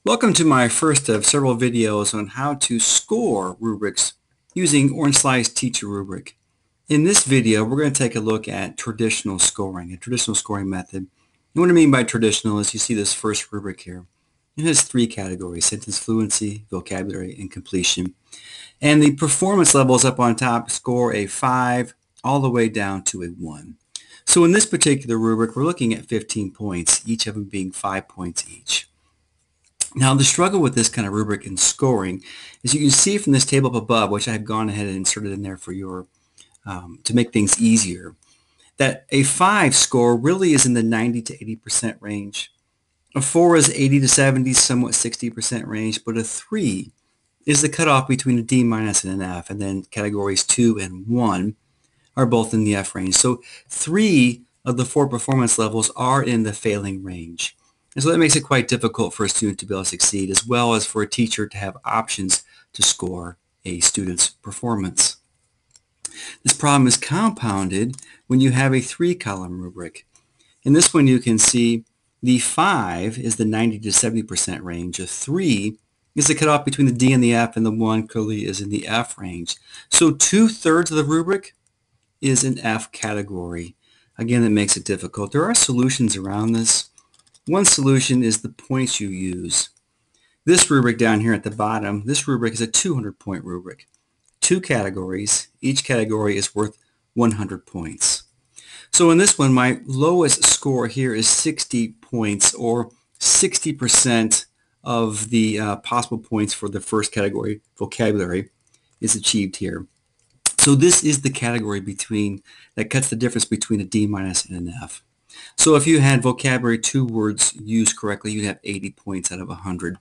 Welcome to my first of several videos on how to score rubrics using Orange Slice Teacher Rubric. In this video, we're going to take a look at traditional scoring, a traditional scoring method. And what I mean by traditional is you see this first rubric here. It has three categories: sentence fluency, vocabulary, and completion. And the performance levels up on top score a 5 all the way down to a 1. So in this particular rubric, we're looking at 15 points, each of them being 5 points each. Now, the struggle with this kind of rubric in scoring is you can see from this table up above, which I've gone ahead and inserted in there for your to make things easier, that a 5 score really is in the 90 to 80% range. A 4 is 80 to 70, somewhat 60% range, but a 3 is the cutoff between a D minus and an F, and then categories 2 and 1 are both in the F range. So 3 of the 4 performance levels are in the failing range. And so that makes it quite difficult for a student to be able to succeed, as well as for a teacher to have options to score a student's performance. This problem is compounded when you have a 3-column rubric. In this one, you can see the 5 is the 90 to 70% range. A 3 is the cutoff between the D and the F, and the 1 clearly is in the F range. So 2/3 of the rubric is an F category. Again, that makes it difficult. There are solutions around this. One solution is the points you use. This rubric down here at the bottom, this rubric is a 200-point rubric. 2 categories. Each category is worth 100 points. So in this one, my lowest score here is 60 points, or 60% of the possible points for the first category, vocabulary, is achieved here. So this is the category that cuts the difference between a D minus and an F. So if you had vocabulary 2 words used correctly, you'd have 80 points out of 100.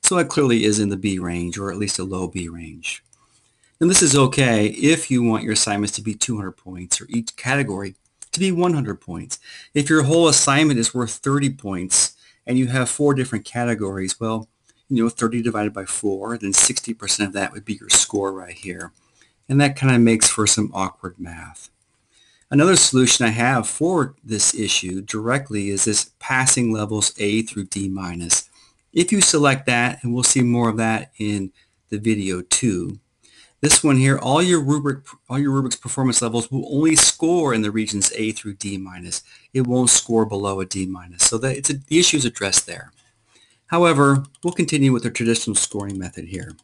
So that clearly is in the B range, or at least a low B range. And this is okay if you want your assignments to be 200 points, or each category to be 100 points. If your whole assignment is worth 30 points and you have 4 different categories, well, 30 divided by 4, then 60% of that would be your score right here. And that kind of makes for some awkward math. Another solution I have for this issue directly is this passing levels A through D minus. If you select that, and we'll see more of that in the video too, this one here, all your rubric's performance levels will only score in the regions A through D minus. It won't score below a D minus. So the issue is addressed there. However, we'll continue with the traditional scoring method here.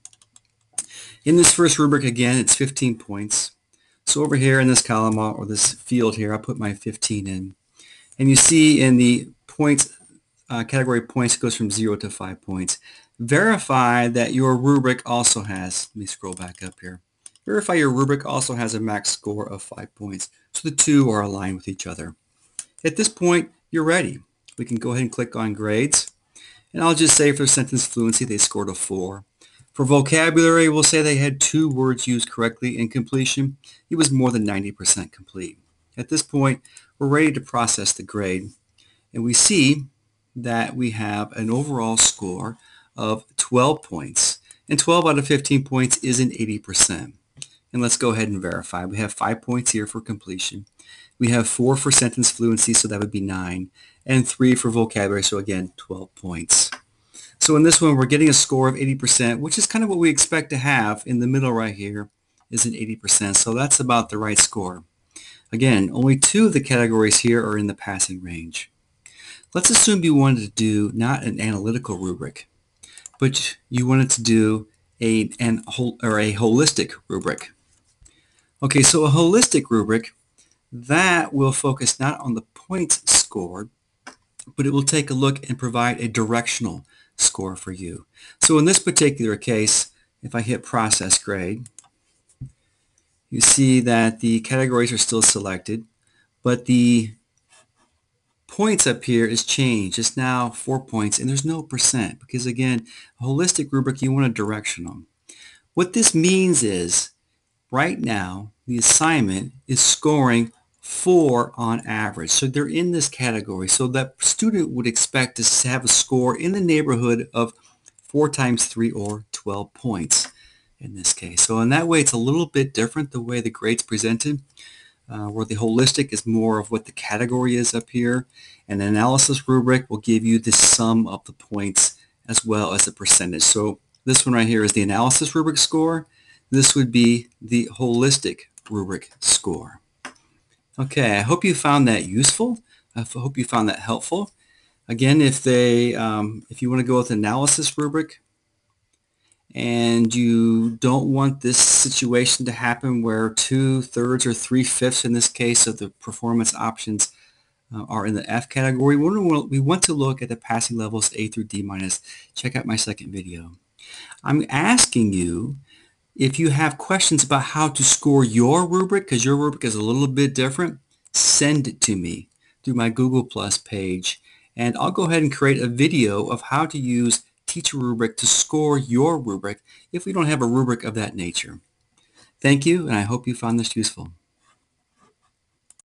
In this first rubric, again, it's 15 points. So over here in this column, or this field here, I'll put my 15 in. And you see in the points, category points, it goes from 0 to 5 points. Verify that your rubric also has, let me scroll back up here. Verify your rubric also has a max score of 5 points. So the two are aligned with each other. At this point, you're ready. We can go ahead and click on grades. And I'll just say for sentence fluency, they scored a 4. For vocabulary, we'll say they had 2 words used correctly in completion. It was more than 90% complete. At this point, we're ready to process the grade. And we see that we have an overall score of 12 points. And 12 out of 15 points is an 80%. And let's go ahead and verify. We have 5 points here for completion. We have 4 for sentence fluency, so that would be 9. And 3 for vocabulary, so again, 12 points. So in this one, we're getting a score of 80%, which is kind of what we expect to have. In the middle right here is an 80%, so that's about the right score. Again, only 2 of the categories here are in the passing range. Let's assume you wanted to do not an analytical rubric, but you wanted to do a holistic rubric. Okay, so a holistic rubric, that will focus not on the points scored, but it will take a look and provide a directional score for you. So in this particular case, if I hit process grade, you see that the categories are still selected, but the points up here is changed. It's now 4 points, and there's no percent, because again, a holistic rubric, you want a directional. What this means is, right now, the assignment is scoring 4 on average. So they're in this category. So that student would expect to have a score in the neighborhood of 4 times 3, or 12 points in this case. So in that way, it's a little bit different the way the grade's presented, where the holistic is more of what the category is up here. And the analysis rubric will give you the sum of the points as well as a percentage. So this one right here is the analysis rubric score. This would be the holistic rubric score. Okay, I hope you found that useful. I hope you found that helpful. Again, if you want to go with analysis rubric and you don't want this situation to happen where 2/3 or 3/5 in this case of the performance options are in the F category, we want to look at the passing levels A through D minus. Check out my second video. I'm asking you if you have questions about how to score your rubric, because your rubric is a little bit different, send it to me through my Google Plus page, and I'll go ahead and create a video of how to use Teacher Rubric to score your rubric if we don't have a rubric of that nature. Thank you, and I hope you found this useful.